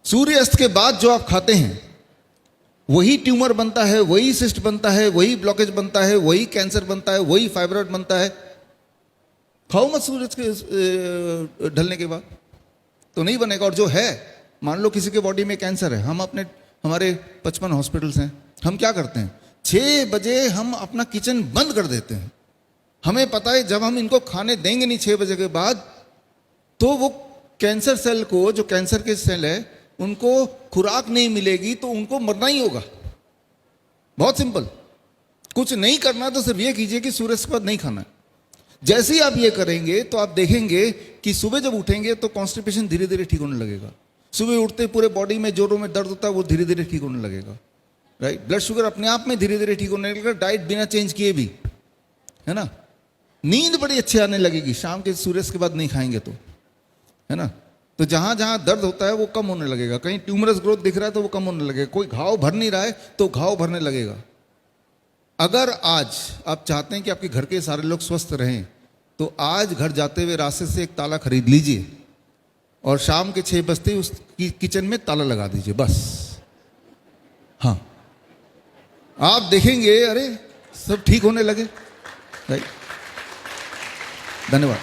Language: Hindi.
सूर्यास्त के बाद जो आप खाते हैं वही ट्यूमर बनता है, वही सिस्ट बनता है, वही ब्लॉकेज बनता है, वही कैंसर बनता है, वही फाइब्रॉइड बनता है। खाओ मत सूरज के ढलने के बाद, तो नहीं बनेगा। और जो है, मान लो किसी के बॉडी में कैंसर है, हमारे 55 हॉस्पिटल्स हैं, हम क्या करते हैं 6 बजे हम अपना किचन बंद कर देते हैं। हमें पता है जब हम इनको खाने देंगे नहीं 6 बजे के बाद, तो वो कैंसर सेल को, जो कैंसर के सेल है, उनको खुराक नहीं मिलेगी तो उनको मरना ही होगा। बहुत सिंपल, कुछ नहीं करना तो सिर्फ ये कीजिए कि सूर्य के बाद नहीं खाना है। जैसे ही आप ये करेंगे तो आप देखेंगे कि सुबह जब उठेंगे तो कॉन्स्टिपेशन धीरे धीरे ठीक होने लगेगा। सुबह उठते पूरे बॉडी में जोड़ों में दर्द होता है, वो धीरे धीरे ठीक होने लगेगा। राइट, ब्लड शुगर अपने आप में धीरे धीरे ठीक होने लगेगा, डाइट बिना चेंज किए भी, है ना। नींद बड़ी अच्छी आने लगेगी शाम के सूर्य के बाद नहीं खाएंगे तो, है ना। तो जहां जहां दर्द होता है वो कम होने लगेगा, कहीं ट्यूमरस ग्रोथ दिख रहा है तो वो कम होने लगेगा, कोई घाव भर नहीं रहा है तो घाव भरने लगेगा। अगर आज आप चाहते हैं कि आपके घर के सारे लोग स्वस्थ रहें, तो आज घर जाते हुए रास्ते से एक ताला खरीद लीजिए और शाम के 6 बजते उस किचन में ताला लगा दीजिए, बस। हाँ, आप देखेंगे अरे सब ठीक होने लगे। राइट, धन्यवाद।